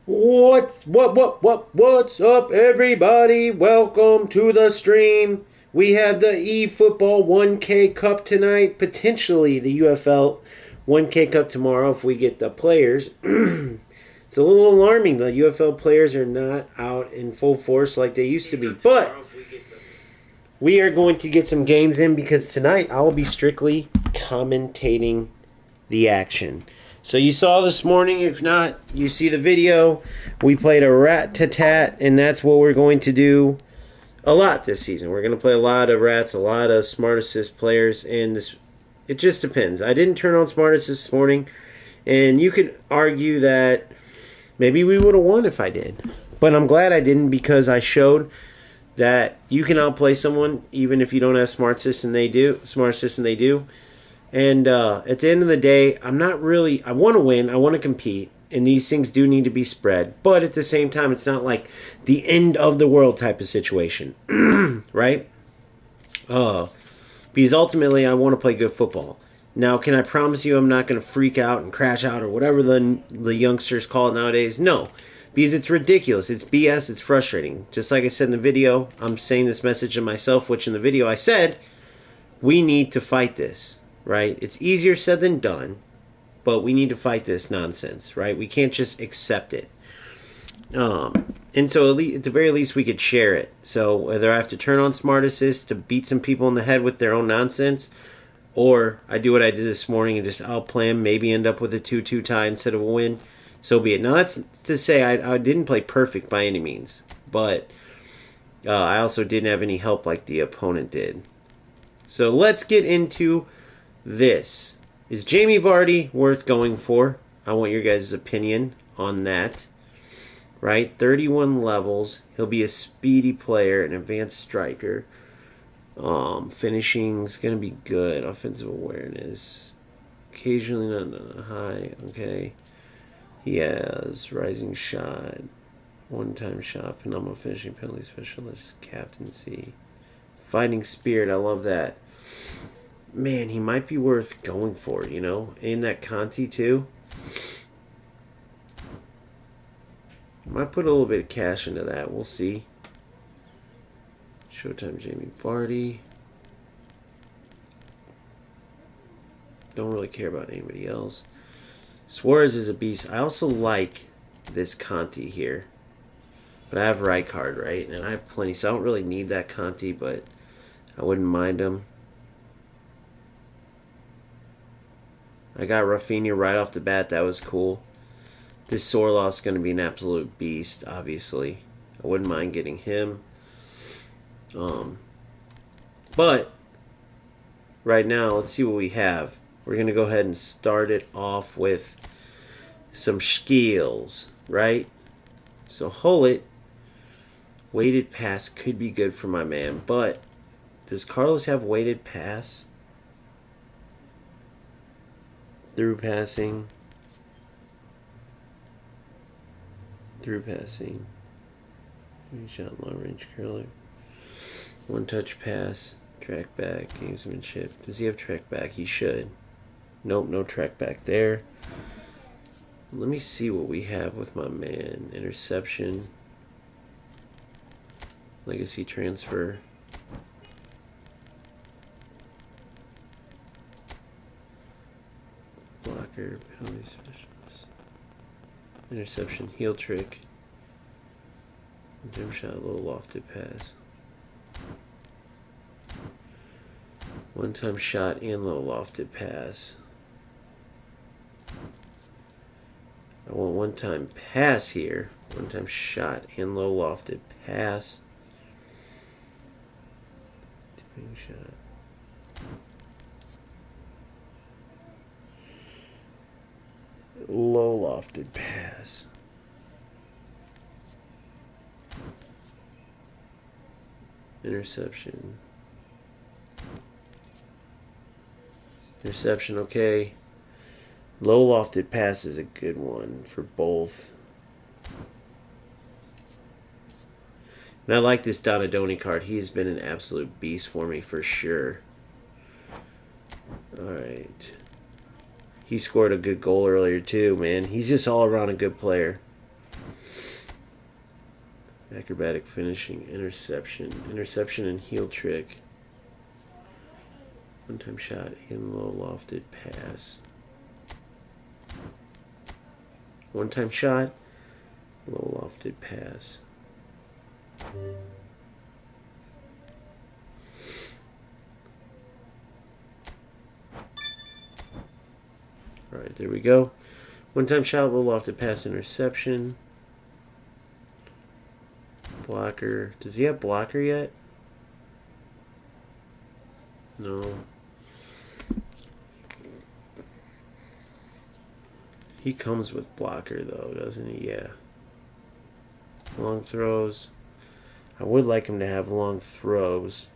What's up, everybody? Welcome to the stream. We have the eFootball 1K Cup tonight, potentially the UFL 1K Cup tomorrow if we get the players. It's a little alarming. The UFL players are not out in full force like they used to be, but we are going to get some games in because tonight I will be strictly commentating the action. So you saw this morning, if not, you see the video. We played a rat-tat-tat, and that's what we're going to do a lot this season. We're going to play a lot of rats, a lot of smart assist players, and this it just depends. I didn't turn on smart assist this morning, and you could argue that maybe we would have won if I did. But I'm glad I didn't because I showed that you can outplay someone even if you don't have smart assist and they do. And at the end of the day, I want to win, I want to compete, and these things do need to be spread. But at the same time, it's not like the end of the world type of situation, right? Because ultimately, I want to play good football. Now, can I promise you I'm not going to freak out and crash out or whatever the youngsters call it nowadays? No, because it's ridiculous. It's BS. It's frustrating. Just like I said in the video, I'm saying this message to myself, which in the video I said, we need to fight this. Right? It's easier said than done, but we need to fight this nonsense, right? We can't just accept it. And so at the very least, we could share it. So whether I have to turn on Smart Assist to beat some people in the head with their own nonsense, or I do what I did this morning and just outplay them, maybe end up with a 2-2 tie instead of a win, so be it. Now that's to say I didn't play perfect by any means, but I also didn't have any help like the opponent did. So let's get into this. Is Jamie Vardy worth going for? I want your guys' opinion on that. Right? 31 levels. He'll be a speedy player, an advanced striker. Finishing's going to be good. Offensive awareness. Occasionally not high. Okay. He has rising shot. One-time shot. Phenomenal finishing, penalty specialist. Captaincy. Fighting spirit. I love that. Man, he might be worth going for, you know? And that Conti, too. Might put a little bit of cash into that. We'll see. Showtime Jamie Vardy. Don't really care about anybody else. Suarez is a beast. I also like this Conti here. But I have Rijkaard, right? And I have plenty, so I don't really need that Conti, but I wouldn't mind him. I got Rafinha right off the bat. That was cool. This Sorloth's going to be an absolute beast, obviously. I wouldn't mind getting him. But right now, let's see what we have. We're going to go ahead and start it off with some skills, right? So Hullet, weighted pass could be good for my man. But does Carlos have weighted pass? Through passing. Shot long range curler. One touch pass. Track back. Gamesmanship. Does he have track back? He should. Nope, no track back there. Let me see what we have with my man. Interception. Legacy transfer. Blocker. Penalty specialist. Interception. Heel trick. Jump shot. Low lofted pass. One-time shot and low lofted pass. I want one-time pass here. One-time shot and low lofted pass. Tipping shot. Low lofted pass. Interception. Interception, okay. Low lofted pass is a good one for both. And I like this Donadoni card. He's been an absolute beast for me for sure. Alright. He scored a good goal earlier too, man. He's just all around a good player. Acrobatic finishing, interception. Interception and heel trick. One-time shot and low lofted pass. One-time shot, low lofted pass. Alright, there we go. One-time shot, low lofted pass, interception. Blocker. Does he have blocker yet? No. He comes with blocker though, doesn't he? Yeah. Long throws. I would like him to have long throws.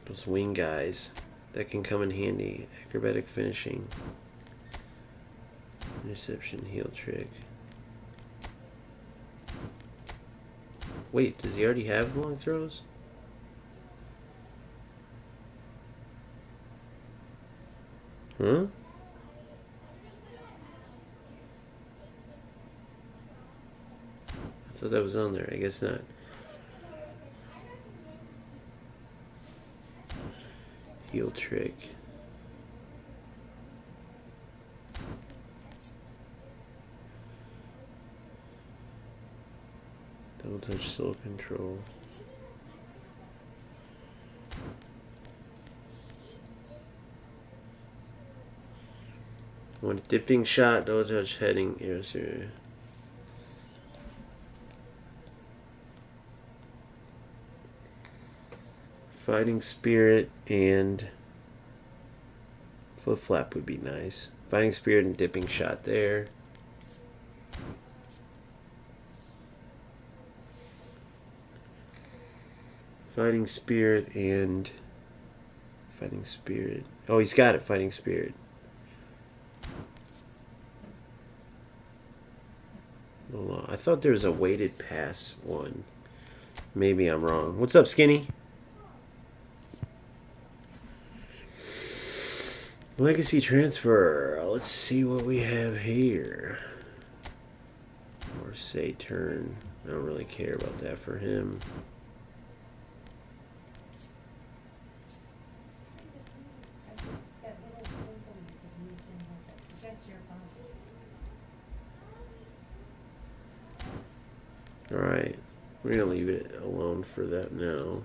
Those wing guys. That can come in handy. Acrobatic finishing. Interception, heel trick. Wait, does he already have long throws? Huh? I thought that was on there. I guess not. Heel trick. Double touch soul control. One dipping shot, double touch heading, air zero. Fighting spirit and flip flap would be nice. Fighting spirit and dipping shot there. Fighting spirit and fighting spirit. Oh, he's got it. Fighting spirit. Hold on. I thought there was a weighted pass one. Maybe I'm wrong. What's up, Skinny? Legacy transfer. Let's see what we have here. Or say turn. I don't really care about that for him. Alright. We're going to leave it alone for that now.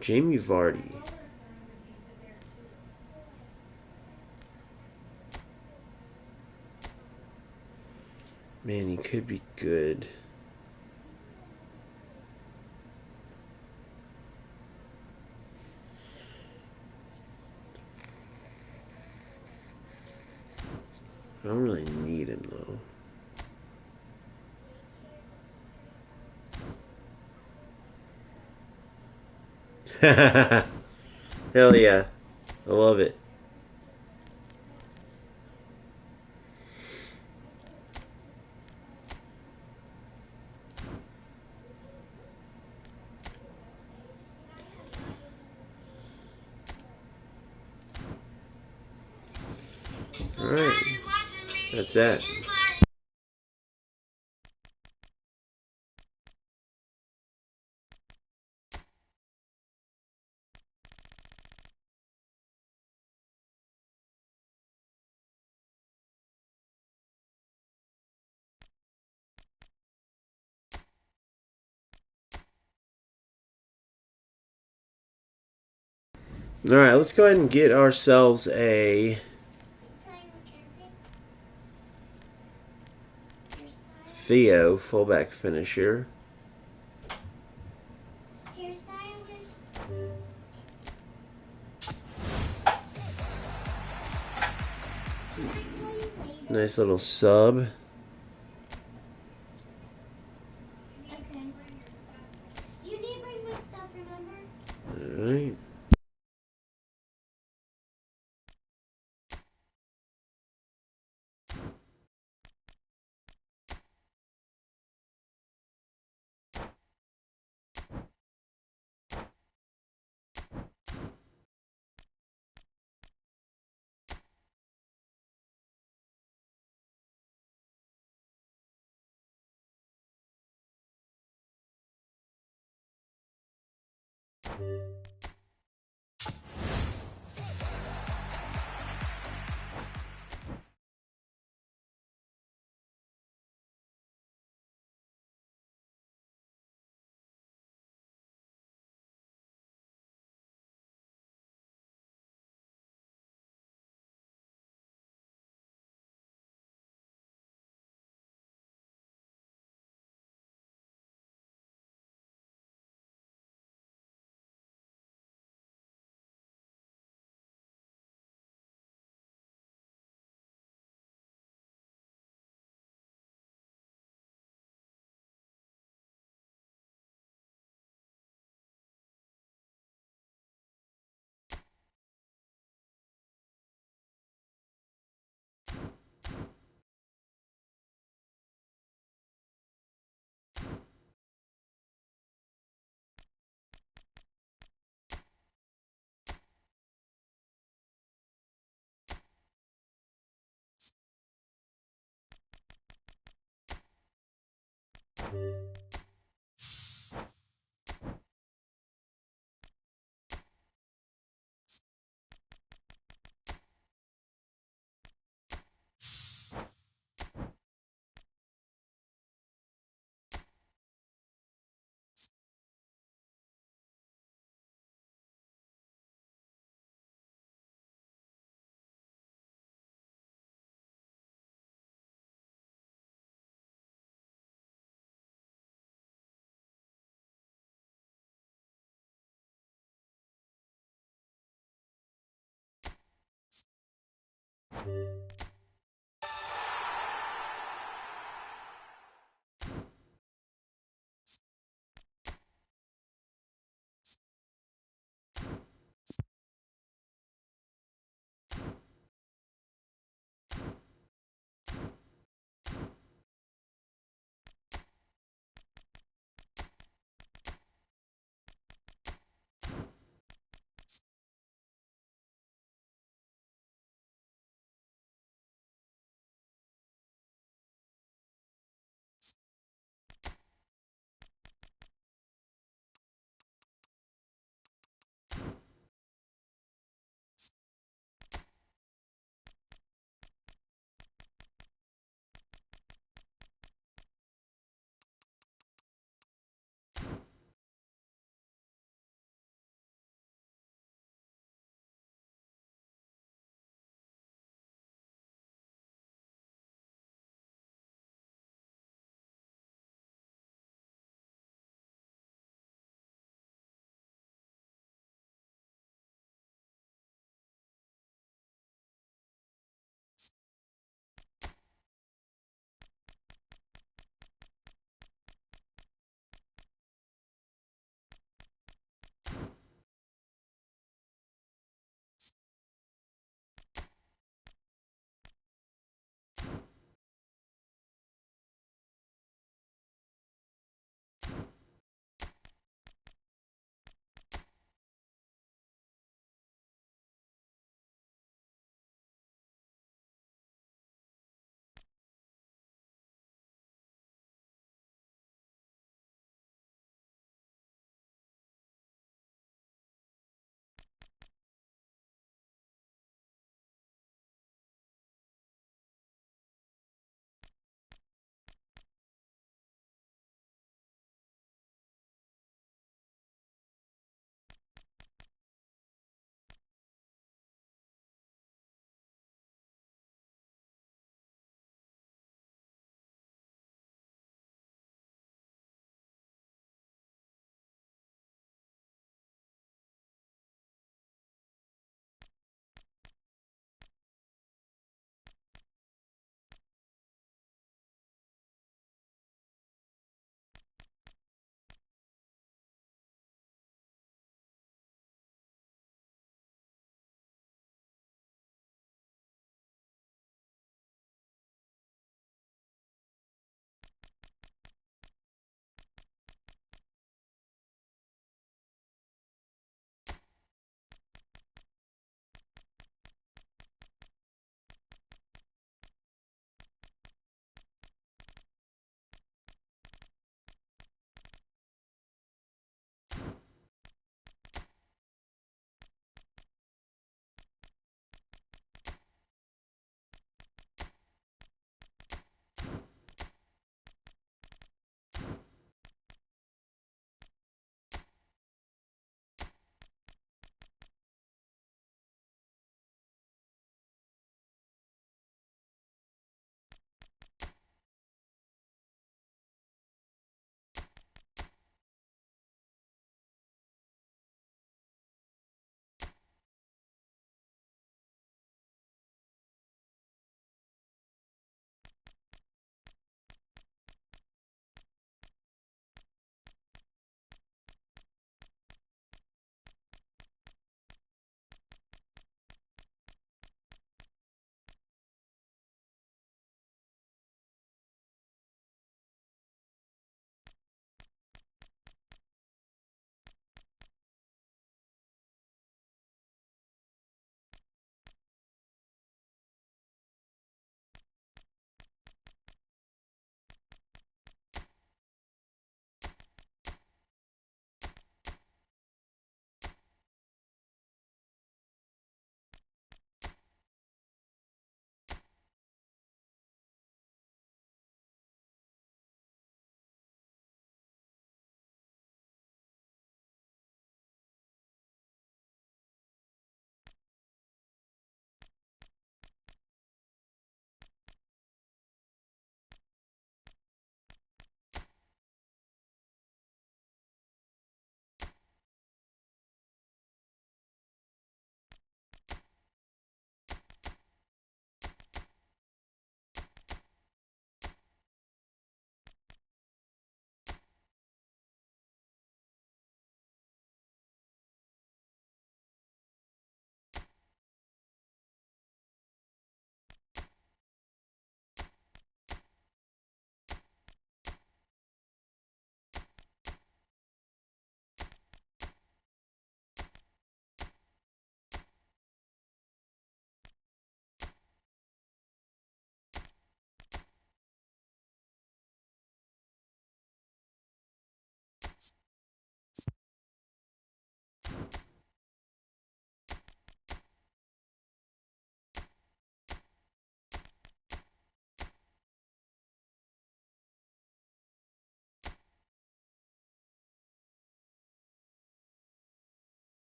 Jamie Vardy. Man, he could be good. I don't really need him, though. Hell yeah. I love it. Alright. That's that. Alright, let's go ahead and get ourselves a Theo fullback finisher. Nice little sub. Alright.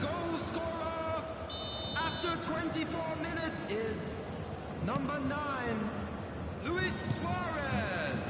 goal scorer after 24 minutes is number 9, Luis Suarez.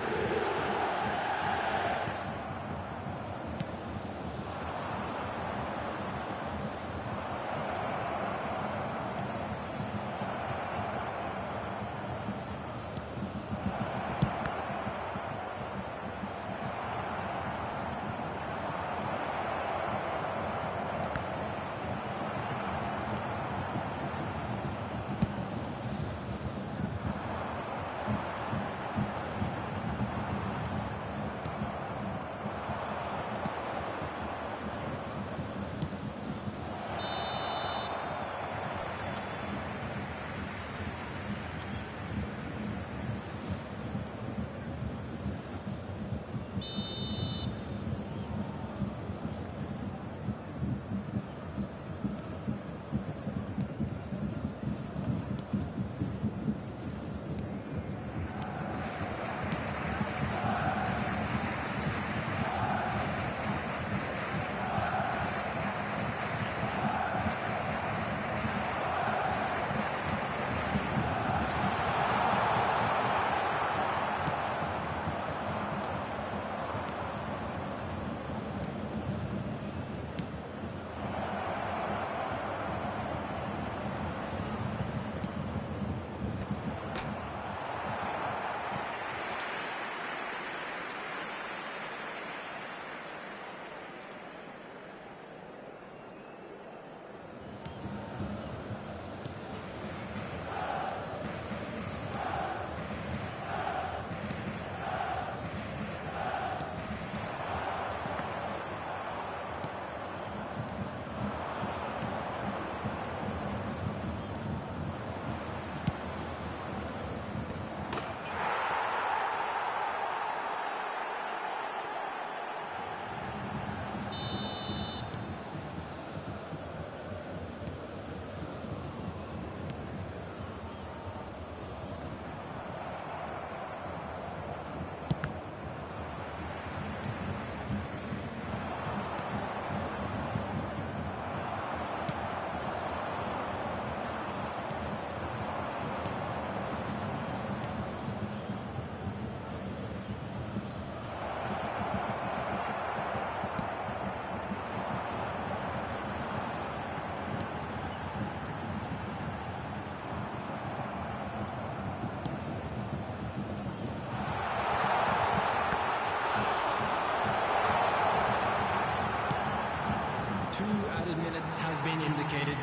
Has been indicated.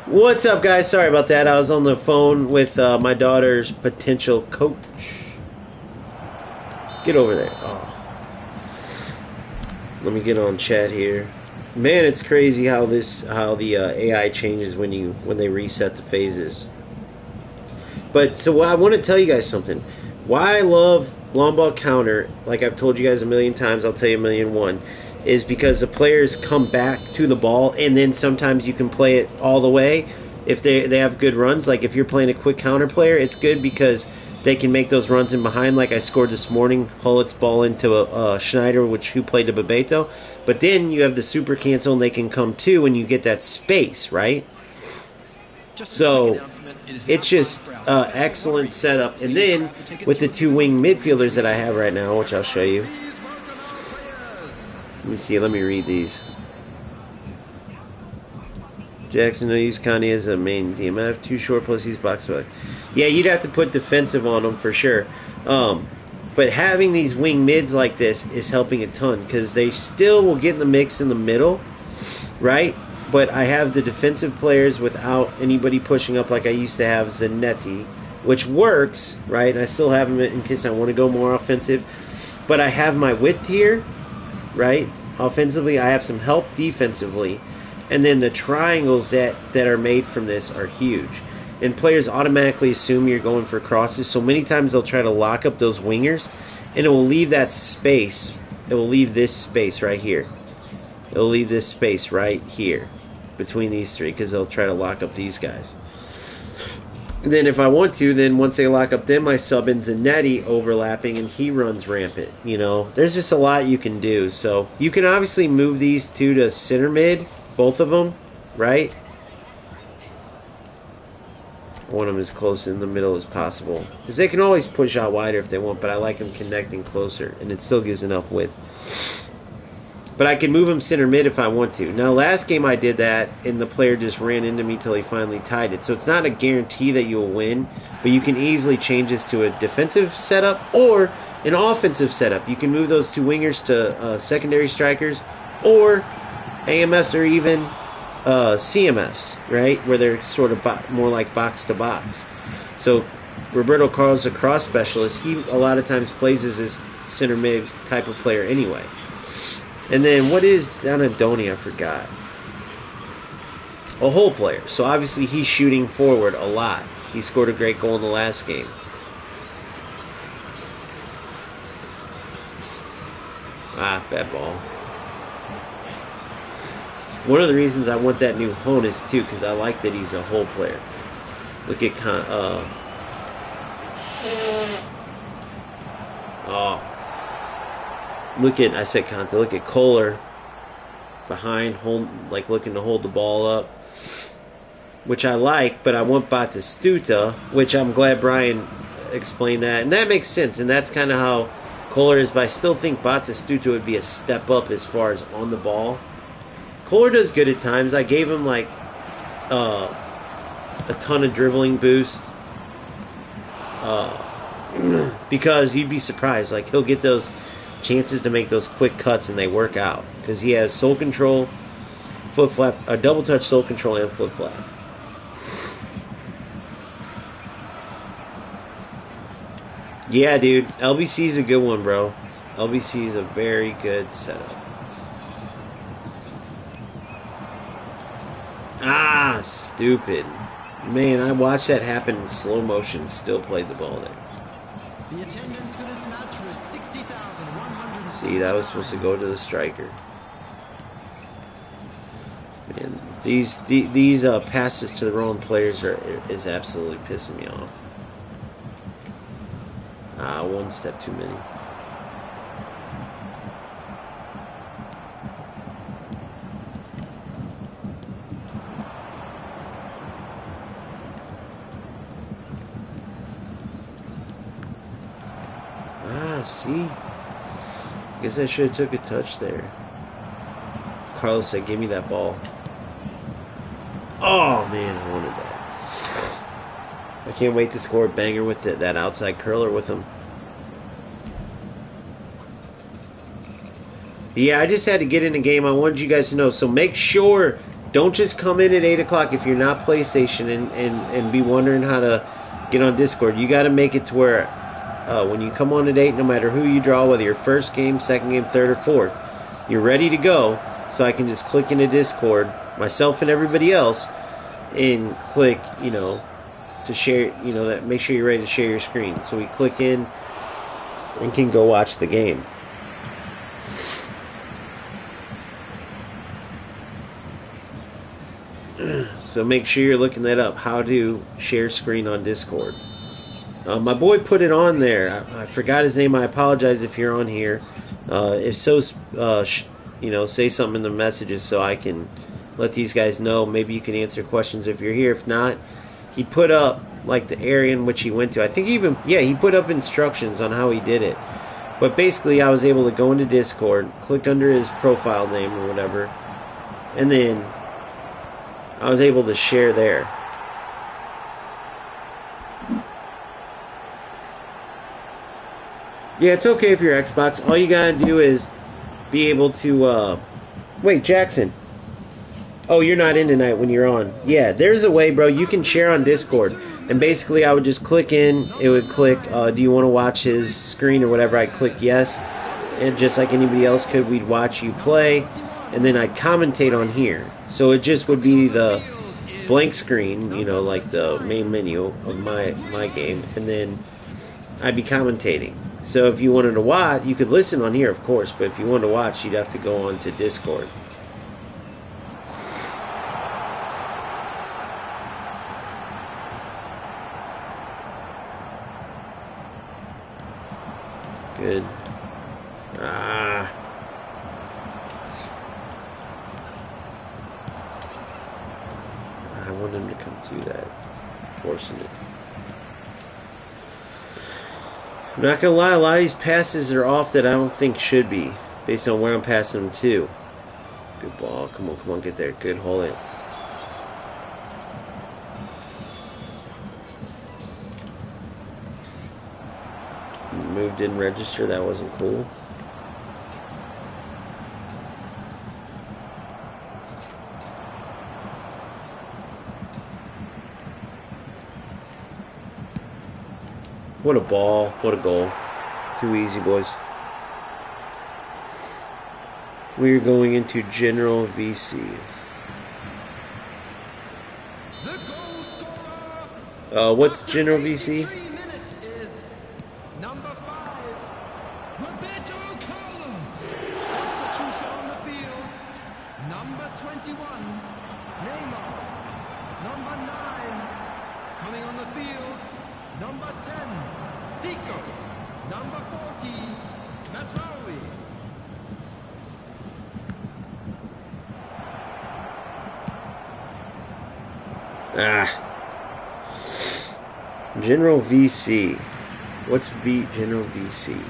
What's up, guys? Sorry about that. I was on the phone with my daughter's potential coach. Get over there. Oh. Let me get on chat here. Man, it's crazy how the AI changes when they reset the phases. But so I want to tell you guys something. Why I love long ball counter, like I've told you guys a million times, I'll tell you a million one, is because the players come back to the ball, and then sometimes you can play it all the way if they have good runs. Like if you're playing a quick counter player, it's good because they can make those runs in behind, like I scored this morning. Hullett's ball into a Schneider, who played to Bebeto. But then you have the super cancel, and they can come too, and you get that space, right? So it's just excellent setup. And then with the two wing midfielders that I have right now, which I'll show you. Let me see. Let me read these. Jackson will use Connie as a main team. I have too short, plus he's box away. Yeah, you'd have to put defensive on them for sure. But having these wing mids like this is helping a ton because they still will get in the mix in the middle, right? But I have the defensive players without anybody pushing up like I used to have Zanetti, which works, right? I still have him in case I want to go more offensive. But I have my width here, right? Offensively, I have some help defensively. And then the triangles that are made from this are huge. And players automatically assume you're going for crosses. So many times they'll try to lock up those wingers. And it will leave that space. It will leave this space right here. It'll leave this space right here between these three because they'll try to lock up these guys. And then if I want to, then once they lock up them, I sub in Zanetti overlapping and he runs rampant. You know, there's just a lot you can do. So you can obviously move these two to center mid, both of them, right? One of them as close in the middle as possible. Because they can always push out wider if they want, but I like them connecting closer, and it still gives enough width. But I can move him center mid if I want to. Now, last game I did that, and the player just ran into me till he finally tied it. So it's not a guarantee that you'll win, but you can easily change this to a defensive setup or an offensive setup. You can move those two wingers to secondary strikers or AMFs or even CMFs, right? Where they're sort of more like box to box. So Roberto Carlos, a cross specialist, he a lot of times plays as a center mid type of player anyway. And then what is Donadoni? I forgot. A hole player. So obviously he's shooting forward a lot. He scored a great goal in the last game. Ah, bad ball. One of the reasons I want that new Honus too, because I like that he's a hole player. Look at I said Conte. Look at Kohler behind, looking to hold the ball up, which I like, but I want Batistuta, which I'm glad Brian explained that, and that makes sense, and that's kind of how Kohler is, but I still think Batistuta would be a step up as far as on the ball. Kohler does good at times. I gave him like a ton of dribbling boost because you'd be surprised. Like he'll get those chances to make those quick cuts and they work out because he has soul control, foot flap, a double touch soul control, and foot flap. Yeah, dude, LBC is a good one, bro. LBC is a very good setup. Ah, stupid. Man, I watched that happen in slow motion, still played the ball there. The attendance for this match was 60,100. See, that was supposed to go to the striker. Man, these passes to the wrong players is absolutely pissing me off. One step too many. See? I guess I should have took a touch there. Carlos said, give me that ball. Oh, man, I wanted that. I can't wait to score a banger with that outside curler with him. Yeah, I just had to get in the game. I wanted you guys to know. So make sure, don't just come in at 8 o'clock if you're not PlayStation and be wondering how to get on Discord. You got to make it to where when you come on at 8, no matter who you draw, whether your first game, second game, third, or fourth, you're ready to go. So I can just click into Discord, myself and everybody else, and click, to share, that make sure you're ready to share your screen. So we click in and can go watch the game. So make sure you're looking that up, how to share screen on Discord. My boy put it on there. I forgot his name. I apologize if you're on here. If so, say something in the messages so I can let these guys know. Maybe you can answer questions if you're here. If not, he put up like the area in which he went to. I think he put up instructions on how he did it. But basically, I was able to go into Discord, click under his profile name or whatever, and then I was able to share there. Yeah, it's okay if you're Xbox. All you gotta do is be able to, wait, Jackson. Oh, you're not in tonight when you're on. Yeah, there's a way, bro. You can share on Discord. And basically, I would just click in. It would click, do you want to watch his screen or whatever? I'd click yes. And just like anybody else could, we'd watch you play. And then I'd commentate on here. So it just would be the blank screen, like the main menu of my game. And then I'd be commentating. So if you wanted to watch, you could listen on here, of course, but if you wanted to watch, you'd have to go on to Discord. Good. Ah. I want him to come through that. Forcing it. I'm not going to lie, a lot of these passes are off that I don't think should be, based on where I'm passing them to. Good ball. Come on, get there. Good, hold it. Move didn't register, that wasn't cool. What a ball, what a goal. Too easy, boys. We're going into General VC. The goal scorer. What's After General 83 VC? minutes is number 5, Roberto Carlos. Substitution on the field. Number 21, Neymar. Number 9, coming on the field. Number 10, Zico. Number 40, Masraoui. General VC. What's General VC?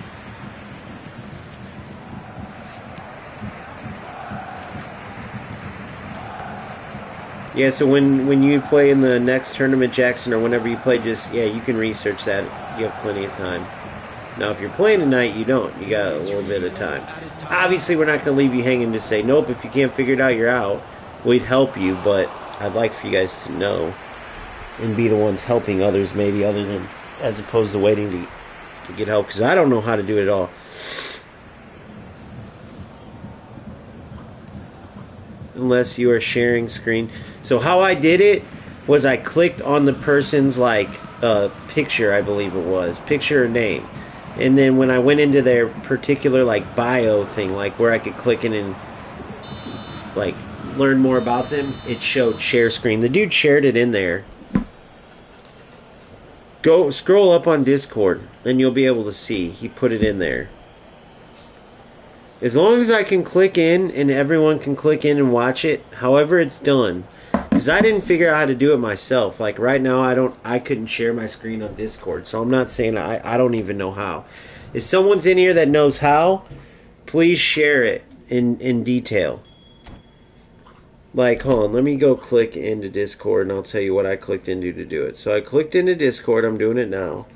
Yeah, so when you play in the next tournament, Jackson, or whenever you play, just, yeah, you can research that. You have plenty of time. Now, if you're playing tonight, you don't. You got a little bit of time. Obviously, we're not going to leave you hanging to say, nope, if you can't figure it out, you're out. We'd help you, but I'd like for you guys to know and be the ones helping others, maybe, other than as opposed to waiting to get help, because I don't know how to do it at all. Unless you are sharing screen. So how I did it was I clicked on the person's picture, I believe it was, picture or name, and then when I went into their particular bio thing, where I could click in and learn more about them, it showed share screen. The dude shared it in there. Go scroll up on Discord and you'll be able to see he put it in there. As long as I can click in and everyone can click in and watch it, however it's done. Because I didn't figure out how to do it myself. Right now I couldn't share my screen on Discord. So I'm not saying I don't even know how. If someone's in here that knows how, please share it in detail. Hold on, let me go click into Discord and I'll tell you what I clicked into to do it. So I clicked into Discord, I'm doing it now.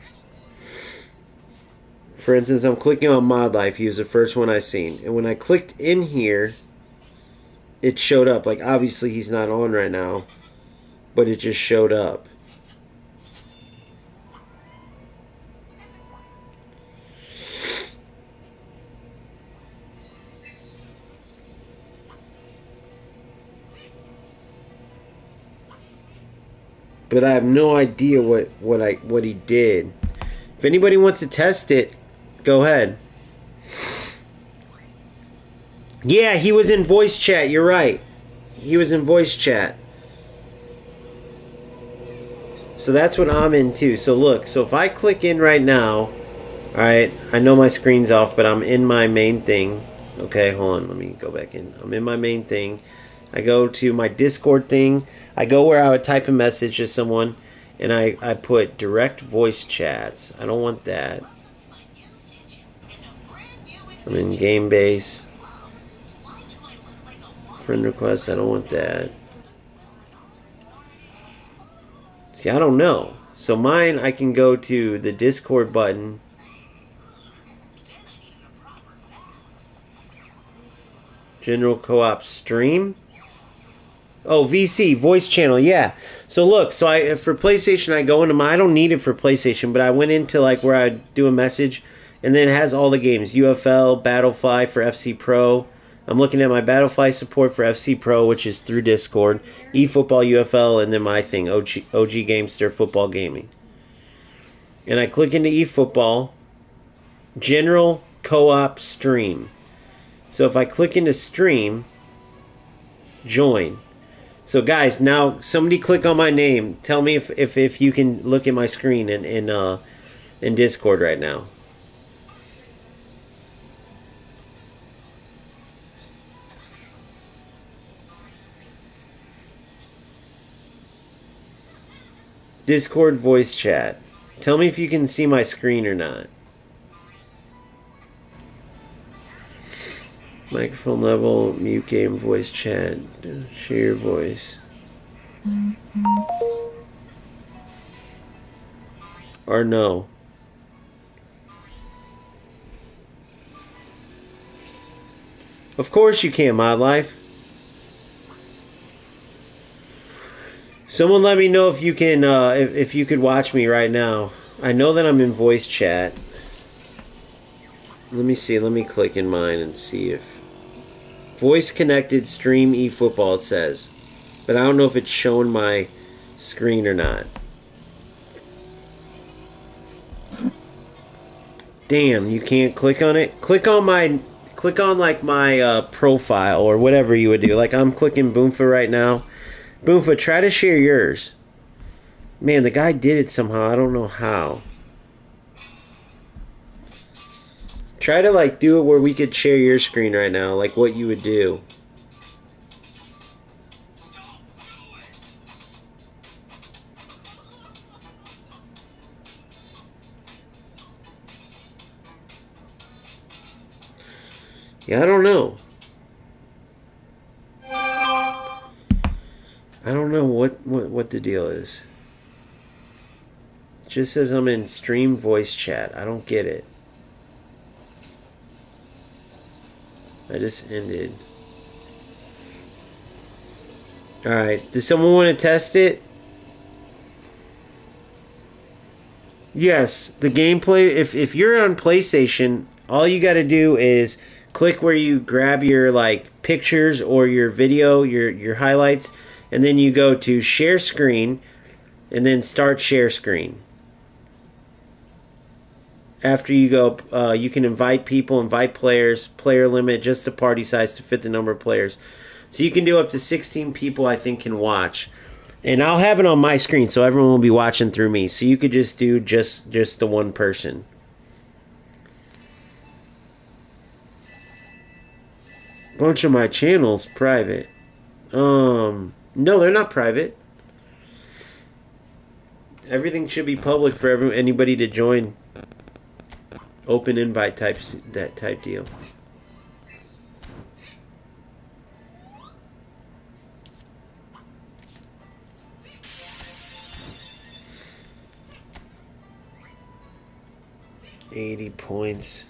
For instance, I'm clicking on Mod Life. He was the first one I seen. And when I clicked in here, it showed up. Obviously he's not on right now, but it just showed up. But I have no idea what he did. If anybody wants to test it, go ahead. Yeah, he was in voice chat. You're right. He was in voice chat. So that's what I'm in too. So look, so if I click in right now, alright, I know my screen's off, but I'm in my main thing. Okay, hold on, let me go back in. I'm in my main thing. I go to my Discord thing. I go where I would type a message to someone, and I put direct voice chats. I don't want that. I'm in game base. Friend request, I don't want that. See, I don't know. So mine, I can go to the Discord button. General Co-op stream. Oh, VC, voice channel, yeah. So look, so for PlayStation, I go into I don't need it for PlayStation, but I went into where I do a message, and then it has all the games. UFL, Battlefly for FC Pro. I'm looking at my Battlefly support for FC Pro, which is through Discord. eFootball, UFL, and then my thing, OG Gamester Football Gaming. And I click into eFootball, General Co-op Stream. So if I click into Stream, join. So guys, now somebody click on my name. Tell me if you can look at my screen in Discord right now. Discord voice chat. Tell me if you can see my screen or not. Microphone level, mute game, voice chat. Share your voice. Or no. Of course you can, Mod Life. Someone let me know if you can, if you could watch me right now. I know that I'm in voice chat. Let me see. Let me click in mine and see if voice connected stream eFootball it says, but I don't know if it's showing my screen or not. Damn, you can't click on it. Click on like my profile or whatever you would do. Like I'm clicking Boomfa right now. Boomfa, try to share yours. Man, the guy did it somehow. I don't know how. Try to like do it where we could share your screen right now, like what you would do. Yeah, I don't know. I don't know what the deal is. It just says I'm in stream voice chat. I don't get it. I just ended. Alright, does someone want to test it? Yes, the gameplay, if you're on PlayStation, all you gotta do is click where you grab your like pictures or your video, your highlights, and then you go to share screen and then start share screen. After you go, you can invite people, invite players, player limit, just the party size to fit the number of players. So you can do up to 16 people, I think, can watch. And I'll have it on my screen, so everyone will be watching through me. So you could just do just the one person. Bunch of my channels private. No, they're not private. Everything should be public for anybody to join. Open invite type deal. $80 points.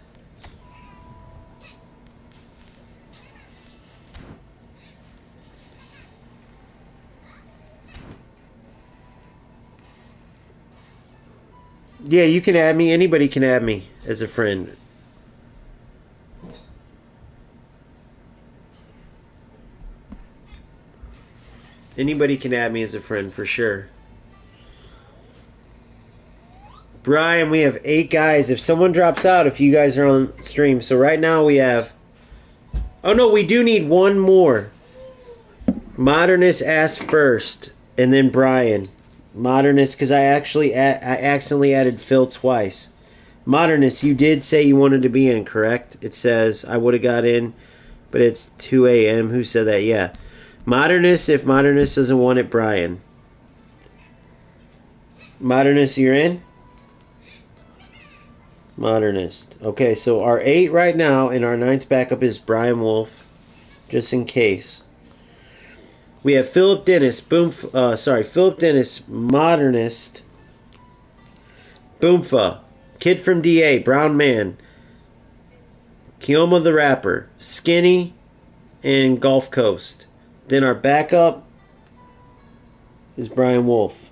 Yeah, you can add me. Anybody can add me as a friend. Anybody can add me as a friend for sure. Brian, we have 8 guys. If someone drops out, if you guys are on stream. So right now we have... Oh no, we do need one more. Modernist asked first, and then Brian. Modernist, because I accidentally added Phil twice. Modernist, you did say you wanted to be in, correct? It says I would have got in, but it's 2 a.m. Who said that? Yeah. Modernist, if Modernist doesn't want it, Brian. Modernist, you're in? Modernist. Okay, so our 8 right now, and our 9th backup is Brian Wolf, just in case. We have Philip Dennis, Philip Dennis, Modernist, Boomfa, Kid from DA, Brown Man, Kioma the Rapper, Skinny, and Gulf Coast. Then our backup is Brian Wolf.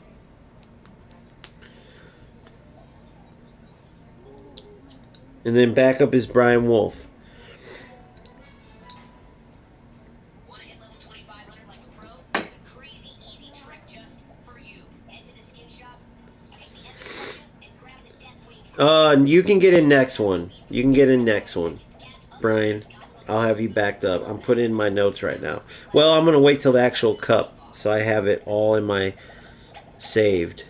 And then backup is Brian Wolf. You can get in next one. You can get in next one. Brian, I'll have you backed up. I'm putting in my notes right now. Well, I'm going to wait till the actual cup, so I have it all in my saved.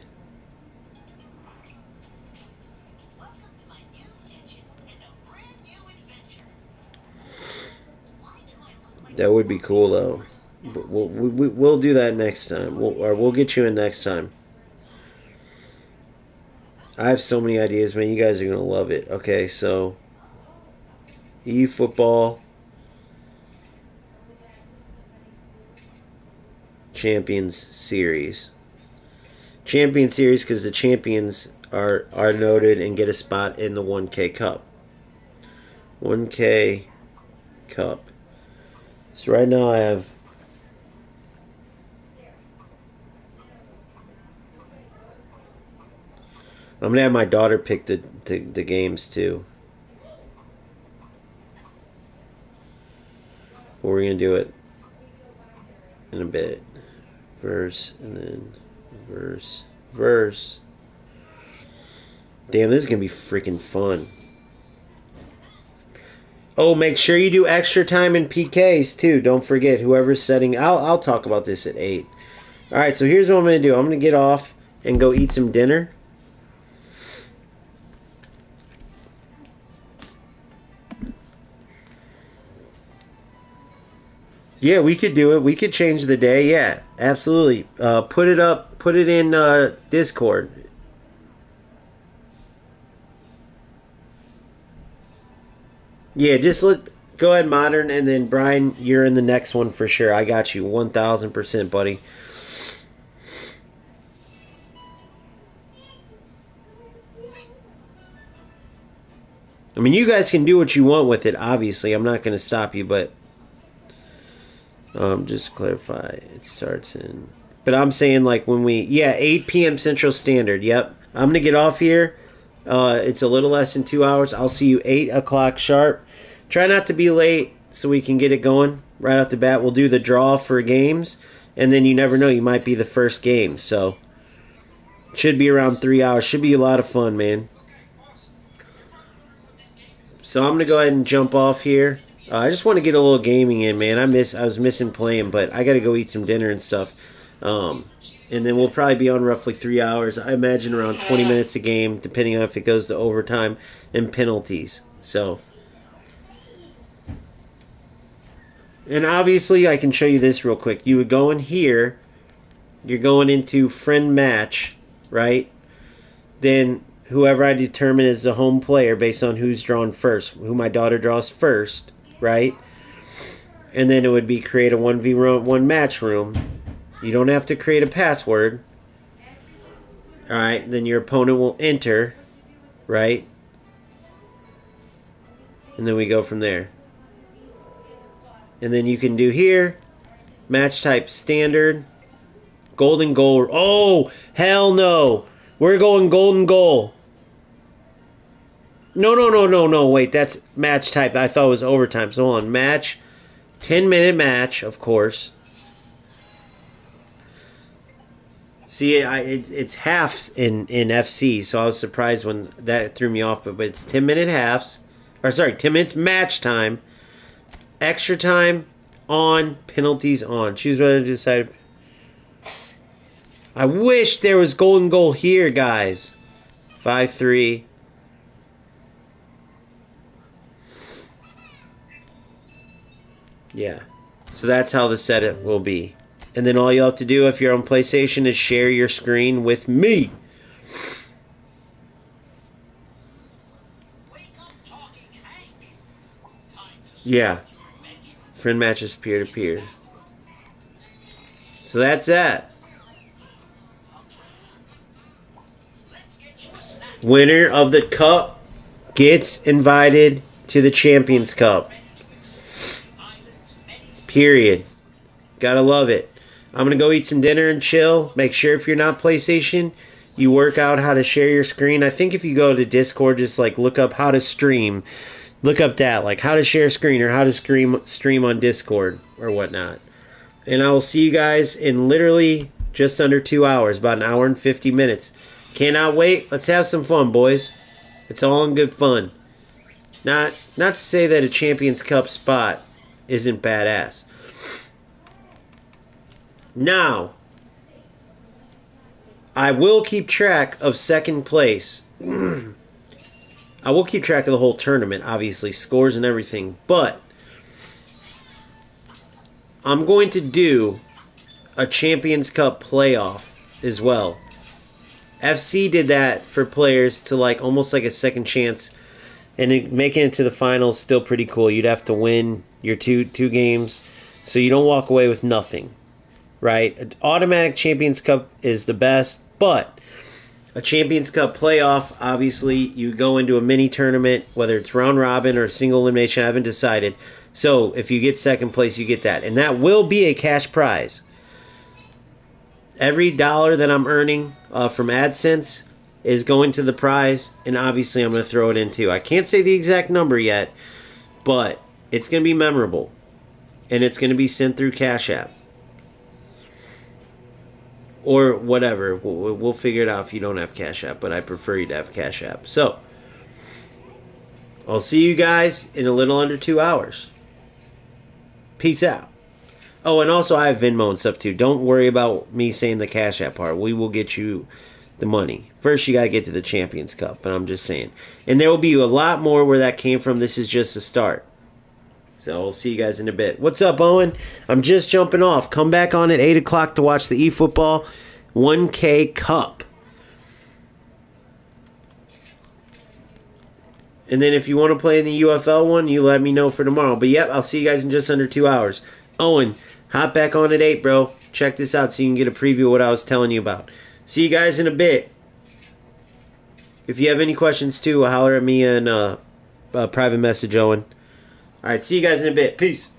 That would be cool, though. But we'll do that next time. We'll get you in next time. I have so many ideas, man. You guys are going to love it. Okay, so eFootball Champions Series. Champion Series because the champions are noted and get a spot in the 1K Cup. 1K Cup. So right now I have I'm gonna have my daughter pick the games too. We're gonna do it in a bit. Verse and then verse. Damn, this is gonna be freaking fun. Oh, make sure you do extra time in PKs too. Don't forget whoever's setting. I'll talk about this at 8. All right, so here's what I'm gonna do. I'm gonna get off and go eat some dinner. Yeah, we could do it. We could change the day. Yeah, absolutely. Put it up. Put it in Discord. Yeah, just go ahead, modern, and then Brian, you're in the next one for sure. I got you 1,000%, buddy. I mean, you guys can do what you want with it. Obviously, I'm not going to stop you, but just clarify. It starts in. But I'm saying like when 8 p.m. Central Standard. Yep, I'm going to get off here. It's a little less than 2 hours. I'll see you 8 o'clock sharp. Try not to be late so we can get it going right off the bat. We'll do the draw for games, and then you never know. You might be the first game. So, should be around 3 hours. Should be a lot of fun, man. So I'm going to go ahead and jump off here. I just want to get a little gaming in, man. I was missing playing, but I got to go eat some dinner and stuff. And then we'll probably be on roughly 3 hours. I imagine around 20 minutes a game, depending on if it goes to overtime and penalties. So, and obviously I can show you this real quick. You would go in here. You're going into friend match, right? Then whoever I determine is the home player based on who's drawn first, who my daughter draws first, right? And then it would be create a 1v1 match room. You don't have to create a password. Alright, then your opponent will enter, right? And then we go from there. And then you can do here, match type standard, golden goal. Oh, hell no. We're going golden goal. No. Wait, that's match type. I thought it was overtime. So hold on. Match. 10-minute match, of course. See, it's halves in FC, so I was surprised when that threw me off. But it's 10-minute halves. Or sorry, 10 minutes match time. Extra time on, penalties on. Choose whether to decide. I wish there was golden goal here, guys. 5-3. Yeah. So that's how the setup will be. And then all you have to do if you're on PlayStation is share your screen with me. Yeah. Friend matches peer-to-peer. So that's that. Winner of the cup gets invited to the Champions Cup. Period. Gotta love it. I'm going to go eat some dinner and chill. Make sure if you're not PlayStation, you work out how to share your screen. I think if you go to Discord, just like look up how to stream. Look up that, like how to share screen or how to stream on Discord or whatnot. And I will see you guys in literally just under 2 hours, about an hour and 50 minutes. Cannot wait. Let's have some fun, boys. It's all in good fun. Not to say that a Champions Cup spot isn't badass. Now, I will keep track of second place. I will keep track of the whole tournament, obviously, scores and everything. But I'm going to do a Champions Cup playoff as well FC did that for players to like almost like a second chance, and making it to the finals still pretty cool. You'd have to win your two games, so you don't walk away with nothing, right? An automatic Champions Cup is the best, but a Champions Cup playoff, obviously, you go into a mini tournament, whether it's round robin or single elimination, I haven't decided. So if you get second place, you get that, and that will be a cash prize. Every dollar that I'm earning from AdSense is going to the prize, and obviously I'm going to throw it in too. I can't say the exact number yet, but it's going to be memorable, and it's going to be sent through Cash App or whatever. We'll figure it out if you don't have Cash App, but I prefer you to have Cash App. So I'll see you guys in a little under 2 hours. Peace out. Oh, and also I have Venmo and stuff too. Don't worry about me saying the Cash App part. We will get you the money. First, you got to get to the Champions Cup, but I'm just saying. And there will be a lot more where that came from. This is just a start. So I'll see you guys in a bit. What's up, Owen? I'm just jumping off. Come back on at 8 o'clock to watch the eFootball 1K Cup. And then if you want to play in the UFL one, you let me know for tomorrow. But yep, I'll see you guys in just under 2 hours. Owen, hop back on at 8, bro. Check this out so you can get a preview of what I was telling you about. See you guys in a bit. If you have any questions too, holler at me in a private message, Owen. Alright, see you guys in a bit. Peace.